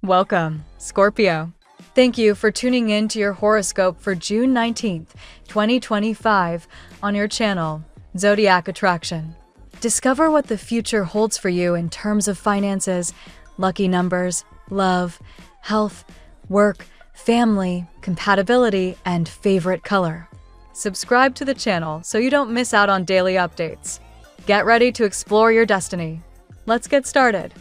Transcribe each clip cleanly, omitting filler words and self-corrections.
Welcome, Scorpio. Thank you for tuning in to your horoscope for June 19th, 2025 on your channel, Zodiac Attraction. Discover what the future holds for you in terms of finances, lucky numbers, love, health, work, family, compatibility, and favorite color. Subscribe to the channel so you don't miss out on daily updates. Get ready to explore your destiny. Let's get started.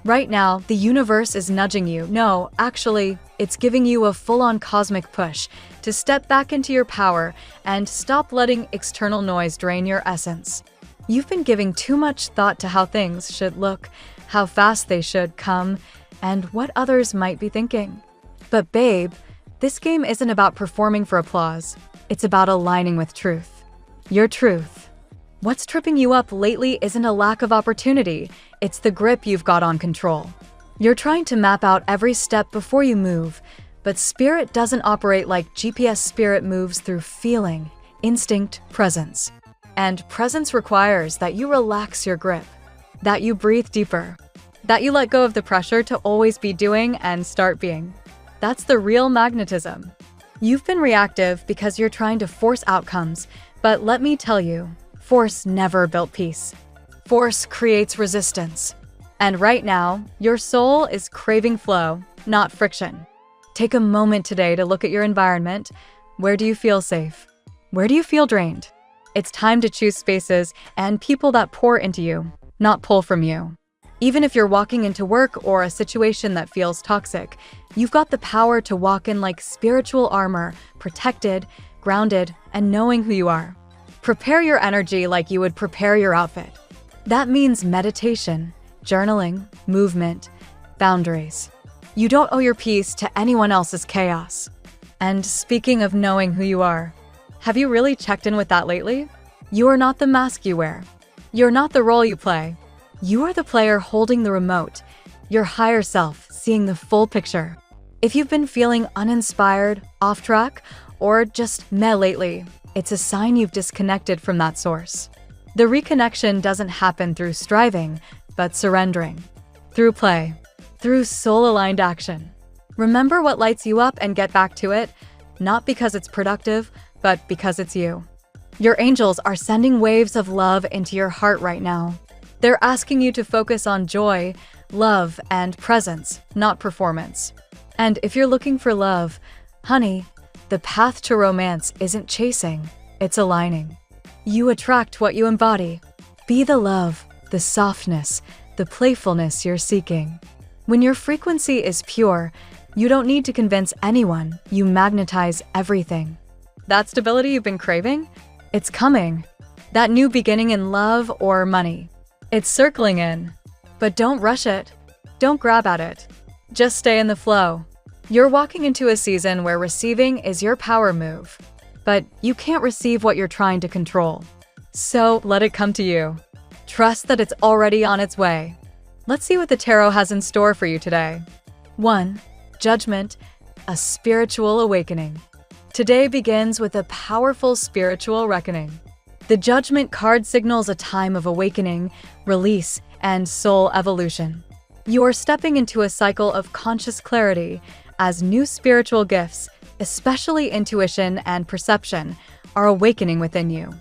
Right now, the universe is nudging you. No, actually, it's giving you a full-on cosmic push to step back into your power and stop letting external noise drain your essence. You've been giving too much thought to how things should look, how fast they should come, and what others might be thinking. But babe, this game isn't about performing for applause. It's about aligning with truth. Your truth. What's tripping you up lately isn't a lack of opportunity, it's the grip you've got on control. You're trying to map out every step before you move, but spirit doesn't operate like GPS. Spirit moves through feeling, instinct, presence. And presence requires that you relax your grip, that you breathe deeper, that you let go of the pressure to always be doing and start being. That's the real magnetism. You've been reactive because you're trying to force outcomes, but let me tell you, force never built peace. Force creates resistance. And right now, your soul is craving flow, not friction. Take a moment today to look at your environment. Where do you feel safe? Where do you feel drained? It's time to choose spaces and people that pour into you, not pull from you. Even if you're walking into work or a situation that feels toxic, you've got the power to walk in like spiritual armor, protected, grounded, and knowing who you are. Prepare your energy like you would prepare your outfit. That means meditation, journaling, movement, boundaries. You don't owe your peace to anyone else's chaos. And speaking of knowing who you are, have you really checked in with that lately? You are not the mask you wear. You're not the role you play. You are the player holding the remote, your higher self seeing the full picture. If you've been feeling uninspired, off track, or just meh lately, it's a sign you've disconnected from that source. The reconnection doesn't happen through striving, but surrendering. Through play. Through soul-aligned action. Remember what lights you up and get back to it, not because it's productive, but because it's you. Your angels are sending waves of love into your heart right now. They're asking you to focus on joy, love, and presence, not performance. And if you're looking for love, honey, the path to romance isn't chasing, it's aligning. You attract what you embody. Be the love, the softness, the playfulness you're seeking. When your frequency is pure, you don't need to convince anyone, you magnetize everything. That stability you've been craving? It's coming. That new beginning in love or money. It's circling in. But don't rush it. Don't grab at it. Just stay in the flow. You're walking into a season where receiving is your power move, but you can't receive what you're trying to control. So let it come to you. Trust that it's already on its way. Let's see what the tarot has in store for you today. 1. Judgment, a spiritual awakening. Today begins with a powerful spiritual reckoning. The Judgment card signals a time of awakening, release, and soul evolution. You are stepping into a cycle of conscious clarity as new spiritual gifts, especially intuition and perception, are awakening within you.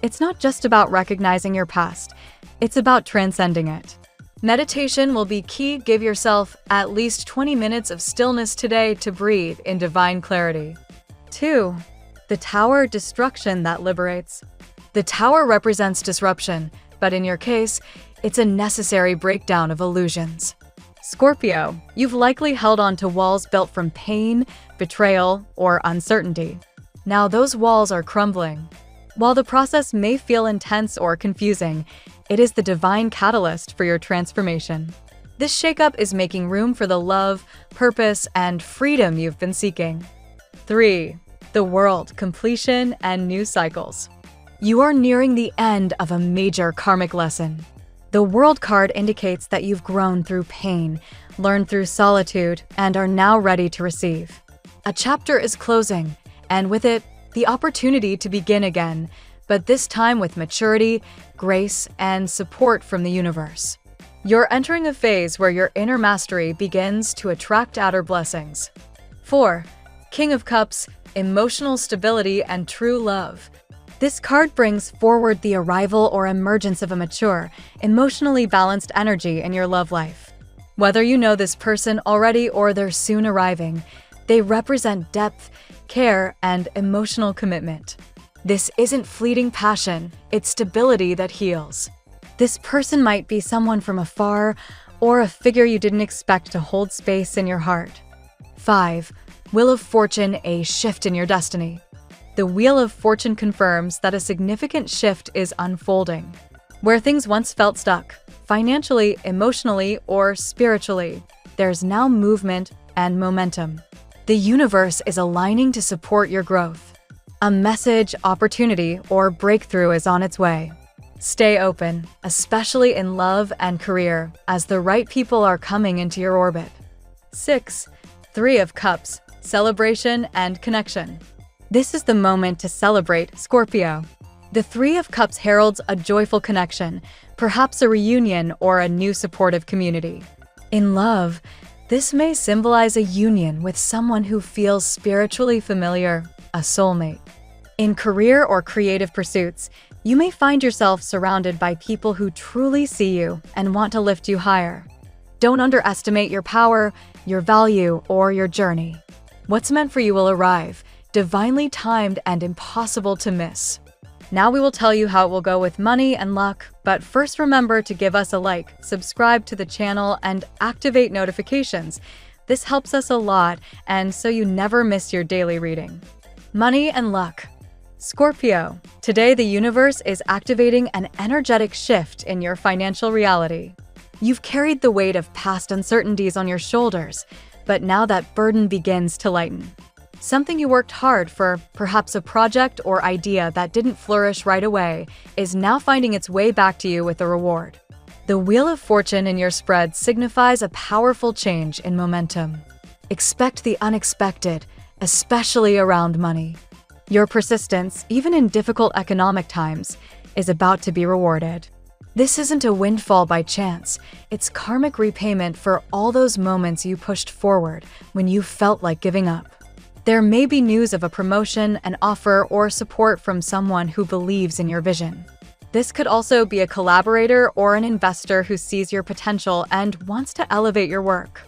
It's not just about recognizing your past, it's about transcending it. Meditation will be key. Give yourself at least 20 minutes of stillness today to breathe in divine clarity. 2. The Tower, destruction that liberates. The Tower represents disruption, but in your case, it's a necessary breakdown of illusions. Scorpio, you've likely held on to walls built from pain, betrayal, or uncertainty. Now those walls are crumbling. While the process may feel intense or confusing, it is the divine catalyst for your transformation. This shakeup is making room for the love, purpose, and freedom you've been seeking. 3. The World, completion and new cycles. You are nearing the end of a major karmic lesson. The World card indicates that you've grown through pain, learned through solitude, and are now ready to receive. A chapter is closing, and with it, the opportunity to begin again, but this time with maturity, grace, and support from the universe. You're entering a phase where your inner mastery begins to attract outer blessings. 4. King of Cups, emotional stability and true love. This card brings forward the arrival or emergence of a mature, emotionally balanced energy in your love life. Whether you know this person already or they're soon arriving, they represent depth, care, and emotional commitment. This isn't fleeting passion, it's stability that heals. This person might be someone from afar or a figure you didn't expect to hold space in your heart. 5. Wheel of Fortune, a shift in your destiny. The Wheel of Fortune confirms that a significant shift is unfolding. Where things once felt stuck, financially, emotionally, or spiritually, there's now movement and momentum. The universe is aligning to support your growth. A message, opportunity, or breakthrough is on its way. Stay open, especially in love and career, as the right people are coming into your orbit. 6. Three of Cups, celebration and connection. This is the moment to celebrate, Scorpio. The Three of Cups heralds a joyful connection, perhaps a reunion or a new supportive community. In love, this may symbolize a union with someone who feels spiritually familiar, a soulmate. In career or creative pursuits, you may find yourself surrounded by people who truly see you and want to lift you higher. Don't underestimate your power, your value, or your journey. What's meant for you will arrive, divinely timed and impossible to miss. Now we will tell you how it will go with money and luck, but first remember to give us a like, subscribe to the channel, and activate notifications. This helps us a lot, and so you never miss your daily reading. Money and luck. Scorpio, today the universe is activating an energetic shift in your financial reality. You've carried the weight of past uncertainties on your shoulders, but now that burden begins to lighten. Something you worked hard for, perhaps a project or idea that didn't flourish right away, is now finding its way back to you with a reward. The Wheel of Fortune in your spread signifies a powerful change in momentum. Expect the unexpected, especially around money. Your persistence, even in difficult economic times, is about to be rewarded. This isn't a windfall by chance, it's karmic repayment for all those moments you pushed forward when you felt like giving up. There may be news of a promotion, an offer, or support from someone who believes in your vision. This could also be a collaborator or an investor who sees your potential and wants to elevate your work.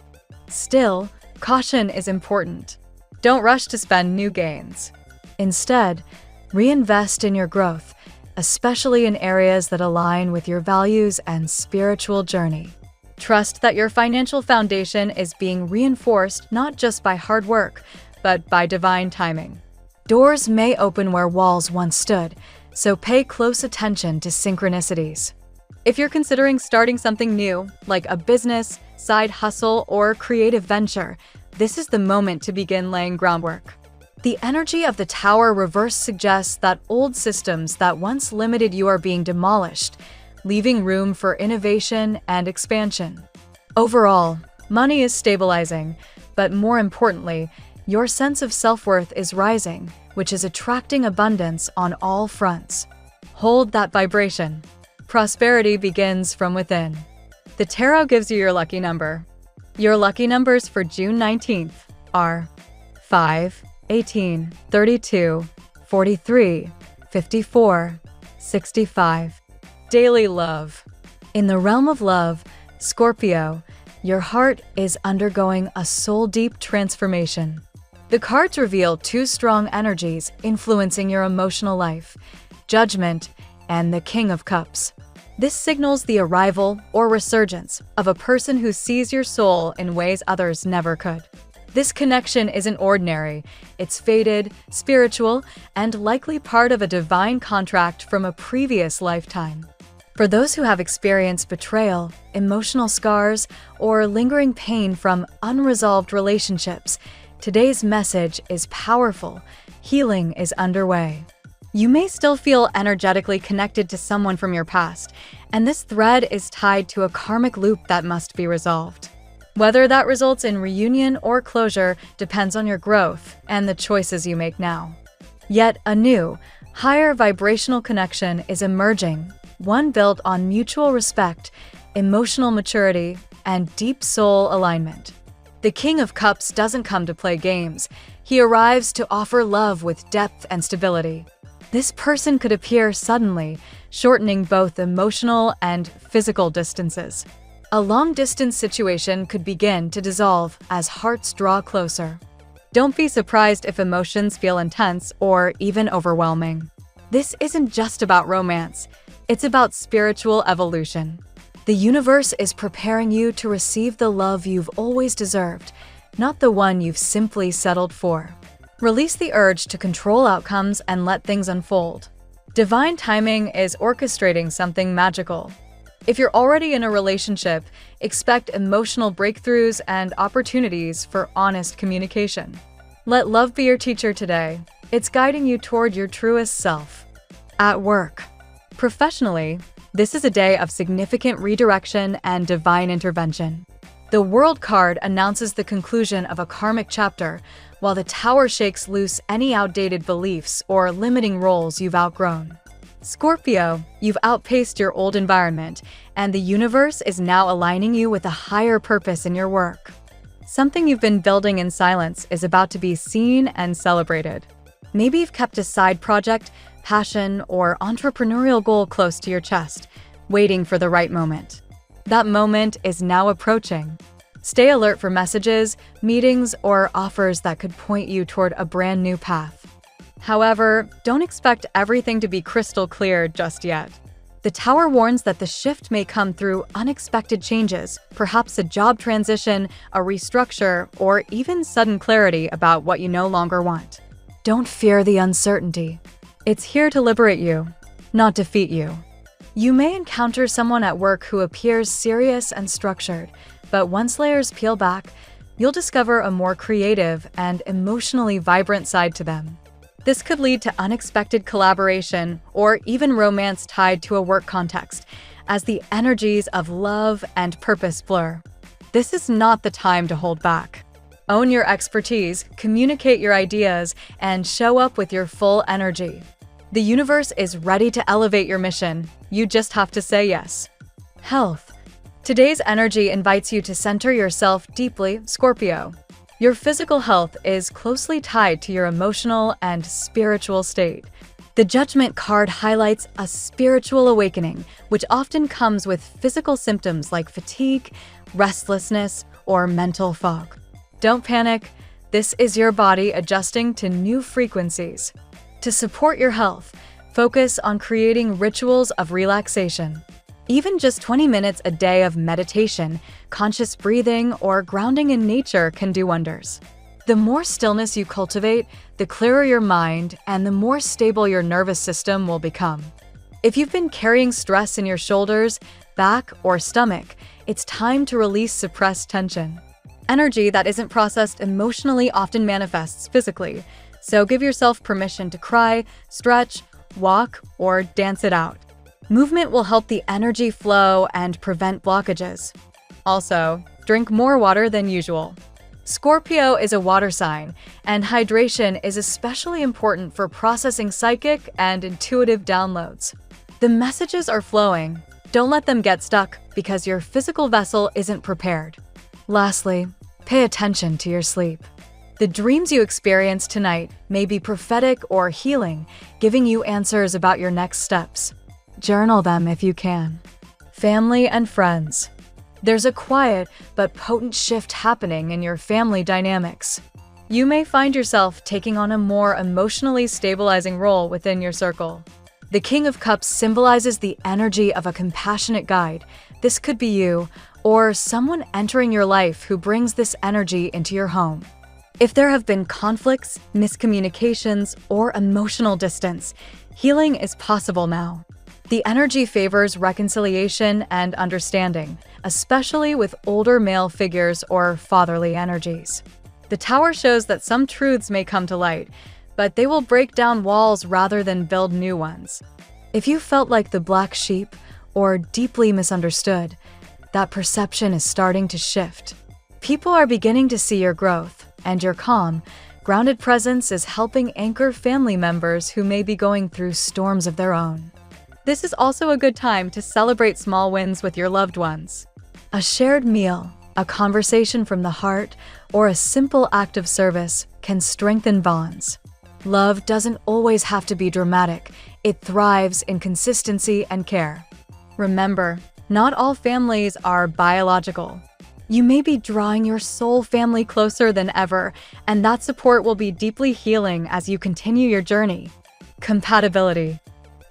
Still, caution is important. Don't rush to spend new gains. Instead, reinvest in your growth, especially in areas that align with your values and spiritual journey. Trust that your financial foundation is being reinforced not just by hard work, but by divine timing. Doors may open where walls once stood, so pay close attention to synchronicities. If you're considering starting something new, like a business, side hustle, or creative venture, this is the moment to begin laying groundwork. The energy of the Tower reverse suggests that old systems that once limited you are being demolished, leaving room for innovation and expansion. Overall, money is stabilizing, but more importantly, your sense of self-worth is rising, which is attracting abundance on all fronts. Hold that vibration. Prosperity begins from within. The tarot gives you your lucky number. Your lucky numbers for June 19th are 5, 18, 32, 43, 54, 65. Daily love. In the realm of love, Scorpio, your heart is undergoing a soul-deep transformation. The cards reveal two strong energies influencing your emotional life: Judgment and the King of Cups. This signals the arrival or resurgence of a person who sees your soul in ways others never could. This connection isn't ordinary, it's fated, spiritual, and likely part of a divine contract from a previous lifetime. For those who have experienced betrayal, emotional scars, or lingering pain from unresolved relationships, today's message is powerful. Healing is underway. You may still feel energetically connected to someone from your past, and this thread is tied to a karmic loop that must be resolved. Whether that results in reunion or closure depends on your growth and the choices you make now. Yet a new, higher vibrational connection is emerging, one built on mutual respect emotional maturity, and deep soul alignment. The King of Cups doesn't come to play games. He arrives to offer love with depth and stability. This person could appear suddenly, shortening both emotional and physical distances. A long-distance situation could begin to dissolve as hearts draw closer. Don't be surprised if emotions feel intense or even overwhelming. This isn't just about romance. It's about spiritual evolution. The universe is preparing you to receive the love you've always deserved, not the one you've simply settled for. Release the urge to control outcomes and let things unfold. Divine timing is orchestrating something magical. If you're already in a relationship, expect emotional breakthroughs and opportunities for honest communication. Let love be your teacher today. It's guiding you toward your truest self. At work. Professionally, this is a day of significant redirection and divine intervention. The World card announces the conclusion of a karmic chapter, while the Tower shakes loose any outdated beliefs or limiting roles you've outgrown. Scorpio, you've outpaced your old environment, and the universe is now aligning you with a higher purpose in your work. Something you've been building in silence is about to be seen and celebrated. Maybe you've kept a side project, passion, or entrepreneurial goal close to your chest, waiting for the right moment. That moment is now approaching. Stay alert for messages, meetings, or offers that could point you toward a brand new path. However, don't expect everything to be crystal clear just yet. The Tower warns that the shift may come through unexpected changes, perhaps a job transition, a restructure, or even sudden clarity about what you no longer want. Don't fear the uncertainty. It's here to liberate you, not defeat you. You may encounter someone at work who appears serious and structured, but once layers peel back, you'll discover a more creative and emotionally vibrant side to them. This could lead to unexpected collaboration or even romance tied to a work context, as the energies of love and purpose blur. This is not the time to hold back. Own your expertise, communicate your ideas, and show up with your full energy. The universe is ready to elevate your mission. You just have to say yes. Health. Today's energy invites you to center yourself deeply, Scorpio. Your physical health is closely tied to your emotional and spiritual state. The Judgment card highlights a spiritual awakening, which often comes with physical symptoms like fatigue, restlessness, or mental fog. Don't panic. This is your body adjusting to new frequencies. To support your health, focus on creating rituals of relaxation. Even just 20 minutes a day of meditation, conscious breathing, or grounding in nature can do wonders. The more stillness you cultivate, the clearer your mind and the more stable your nervous system will become. If you've been carrying stress in your shoulders, back, or stomach, it's time to release suppressed tension. Energy that isn't processed emotionally often manifests physically, so give yourself permission to cry, stretch, walk, or dance it out. Movement will help the energy flow and prevent blockages. Also, drink more water than usual. Scorpio is a water sign, and hydration is especially important for processing psychic and intuitive downloads. The messages are flowing. Don't let them get stuck because your physical vessel isn't prepared. Lastly, pay attention to your sleep. The dreams you experience tonight may be prophetic or healing, giving you answers about your next steps. Journal them if you can. Family and friends. There's a quiet but potent shift happening in your family dynamics. You may find yourself taking on a more emotionally stabilizing role within your circle. The King of Cups symbolizes the energy of a compassionate guide. This could be you, or someone entering your life who brings this energy into your home. If there have been conflicts, miscommunications, or emotional distance, healing is possible now. The energy favors reconciliation and understanding, especially with older male figures or fatherly energies. The Tower shows that some truths may come to light, but they will break down walls rather than build new ones. If you felt like the black sheep or deeply misunderstood, that perception is starting to shift. People are beginning to see your growth, and your calm, grounded presence is helping anchor family members who may be going through storms of their own. This is also a good time to celebrate small wins with your loved ones. A shared meal, a conversation from the heart, or a simple act of service can strengthen bonds. Love doesn't always have to be dramatic. It thrives in consistency and care. Remember, not all families are biological. You may be drawing your soul family closer than ever, and that support will be deeply healing as you continue your journey. Compatibility.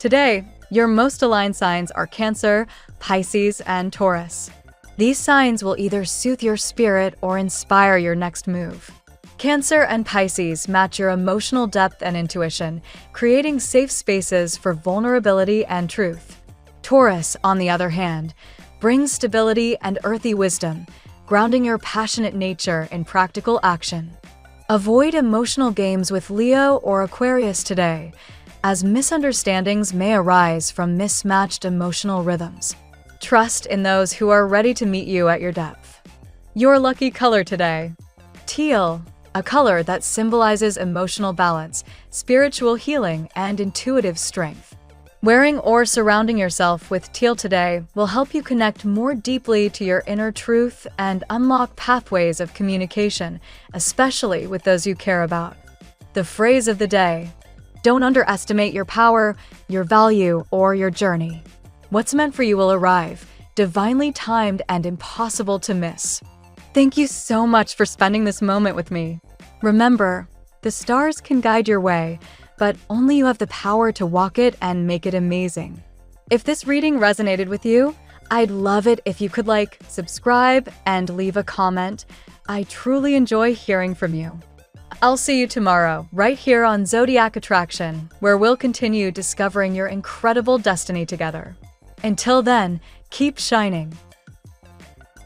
Today, your most aligned signs are Cancer, Pisces, and Taurus. These signs will either soothe your spirit or inspire your next move. Cancer and Pisces match your emotional depth and intuition, creating safe spaces for vulnerability and truth. Taurus, on the other hand, brings stability and earthy wisdom, grounding your passionate nature in practical action. Avoid emotional games with Leo or Aquarius today, as misunderstandings may arise from mismatched emotional rhythms. Trust in those who are ready to meet you at your depth. Your lucky color today: teal, a color that symbolizes emotional balance, spiritual healing, and intuitive strength. Wearing or surrounding yourself with teal today will help you connect more deeply to your inner truth and unlock pathways of communication, especially with those you care about. The phrase of the day: don't underestimate your power, your value, or your journey. What's meant for you will arrive, divinely timed and impossible to miss. Thank you so much for spending this moment with me. Remember, the stars can guide your way, but only you have the power to walk it and make it amazing. If this reading resonated with you, I'd love it if you could subscribe, and leave a comment. I truly enjoy hearing from you. I'll see you tomorrow, right here on Zodiac Attraction, where we'll continue discovering your incredible destiny together. Until then, keep shining.